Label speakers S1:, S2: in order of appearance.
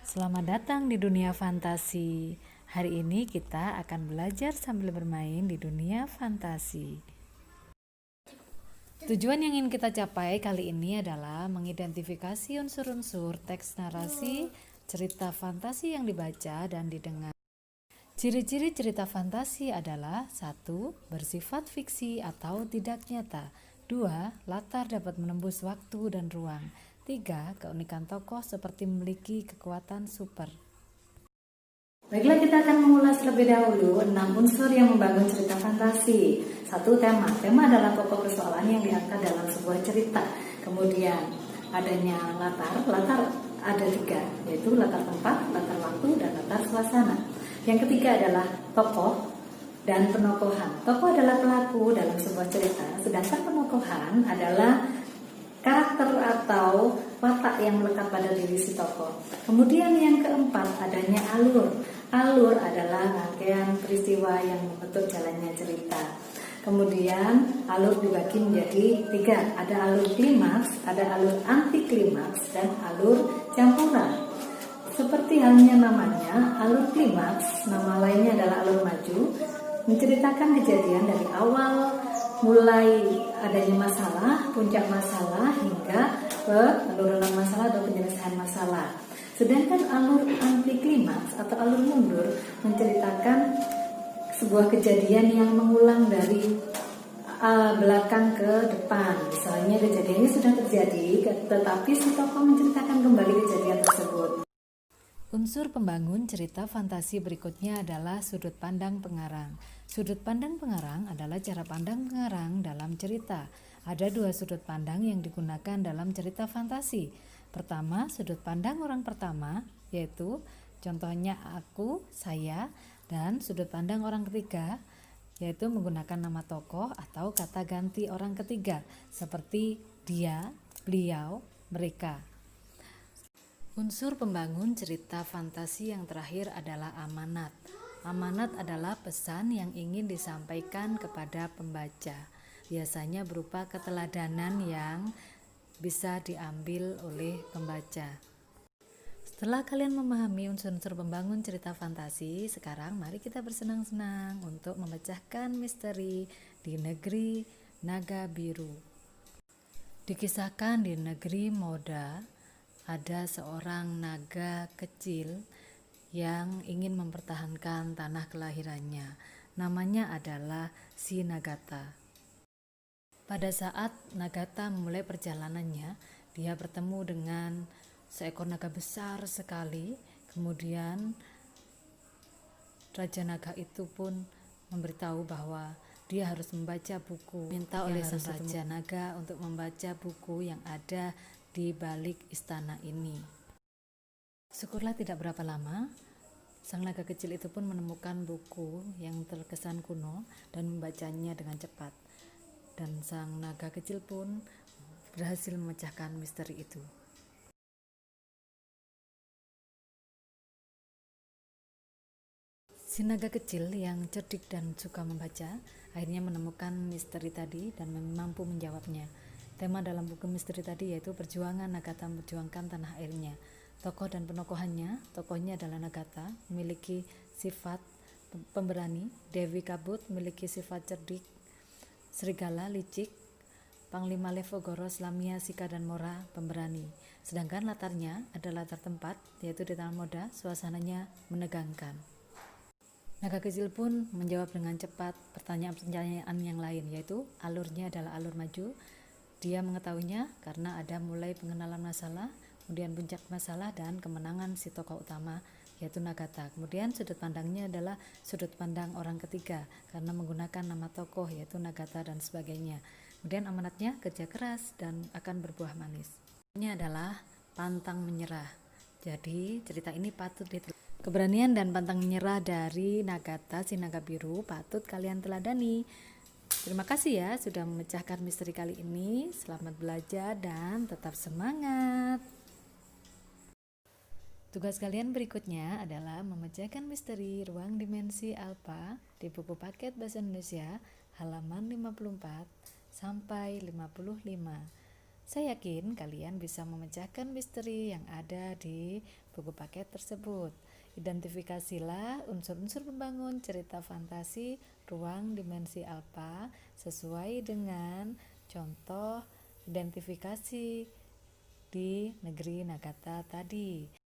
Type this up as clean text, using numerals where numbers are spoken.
S1: Selamat datang di dunia fantasi. Hari ini kita akan belajar sambil bermain di dunia fantasi. Tujuan yang ingin kita capai kali ini adalah mengidentifikasi unsur-unsur teks narasi, cerita fantasi yang dibaca dan didengar. Ciri-ciri cerita fantasi adalah 1. Bersifat fiksi atau tidak nyata. 2. Latar dapat menembus waktu dan ruang. 3. Keunikan tokoh seperti memiliki kekuatan super. Baiklah, kita akan mengulas terlebih dahulu 6 unsur yang membangun cerita fantasi. 1. Tema. Tema adalah pokok persoalan yang diangkat dalam sebuah cerita. Kemudian adanya latar. Latar ada 3, yaitu latar tempat, latar waktu, dan latar suasana. Yang ketiga adalah tokoh dan penokohan. Tokoh adalah pelaku dalam sebuah cerita, sedangkan penokohan adalah karakter atau watak yang melekat pada diri si tokoh. Kemudian yang keempat adanya alur. Alur adalah rangkaian peristiwa yang membentuk jalannya cerita. Kemudian alur dibagi menjadi 3. Ada alur klimaks, ada alur anti klimaks, dan alur campuran. Seperti halnya namanya, alur klimaks, nama lainnya adalah alur maju, menceritakan kejadian dari awal mulai adanya masalah, puncak masalah, hingga penurunan masalah atau penyelesaian masalah. Sedangkan alur anti klimaks atau alur mundur menceritakan sebuah kejadian yang mengulang dari belakang ke depan. Misalnya kejadiannya sudah terjadi, tetapi si tokoh menceritakan kembali kejadian tersebut. Unsur pembangun cerita fantasi berikutnya adalah sudut pandang pengarang. Sudut pandang pengarang adalah cara pandang pengarang dalam cerita. Ada 2 sudut pandang yang digunakan dalam cerita fantasi. Pertama, sudut pandang orang pertama, yaitu contohnya aku, saya, dan sudut pandang orang ketiga, yaitu menggunakan nama tokoh atau kata ganti orang ketiga, seperti dia, beliau, mereka. Unsur pembangun cerita fantasi yang terakhir adalah amanat. Amanat adalah pesan yang ingin disampaikan kepada pembaca. Biasanya berupa keteladanan yang bisa diambil oleh pembaca. Setelah kalian memahami unsur-unsur pembangun cerita fantasi, sekarang mari kita bersenang-senang untuk memecahkan misteri di negeri naga biru. Dikisahkan di negeri Moda, ada seorang naga kecil yang ingin mempertahankan tanah kelahirannya. Namanya adalah Sinagata. Pada saat Nagata memulai perjalanannya, dia bertemu dengan seekor naga besar sekali. Kemudian Raja Naga itu pun memberitahu bahwa dia harus membaca buku. Minta oleh sang Raja Naga untuk membaca buku yang ada di balik istana ini. Syukurlah tidak berapa lama, sang naga kecil itu pun menemukan buku yang terkesan kuno dan membacanya dengan cepat. Dan sang naga kecil pun berhasil memecahkan misteri itu. Si naga kecil yang cerdik dan suka membaca akhirnya menemukan misteri tadi dan mampu menjawabnya. Tema dalam buku misteri tadi yaitu perjuangan Nagata memperjuangkan tanah airnya. Tokoh dan penokohannya, tokohnya adalah Nagata, memiliki sifat pemberani. Dewi Kabut memiliki sifat cerdik. Serigala licik. Panglima Levogoro, Lamia, Sika, dan Mora pemberani. Sedangkan latarnya adalah latar tempat, yaitu di Tanah Moda, suasananya menegangkan. Naga kecil pun menjawab dengan cepat pertanyaan-pertanyaan yang lain, yaitu alurnya adalah alur maju. Dia mengetahuinya karena ada mulai pengenalan masalah, kemudian puncak masalah, dan kemenangan si tokoh utama, yaitu Nagata. Kemudian sudut pandangnya adalah sudut pandang orang ketiga karena menggunakan nama tokoh yaitu Nagata dan sebagainya. Kemudian amanatnya kerja keras dan akan berbuah manis. Ini adalah pantang menyerah. Jadi cerita ini patut diteladani. Keberanian dan pantang menyerah dari Nagata si naga biru patut kalian teladani. Terima kasih ya sudah memecahkan misteri kali ini. Selamat belajar dan tetap semangat. Tugas kalian berikutnya adalah memecahkan misteri ruang dimensi alfa di buku paket bahasa Indonesia halaman 54 sampai 55. Saya yakin kalian bisa memecahkan misteri yang ada di buku paket tersebut. Identifikasilah unsur-unsur pembangun cerita fantasi ruang dimensi alfa sesuai dengan contoh identifikasi di negeri Nagata tadi.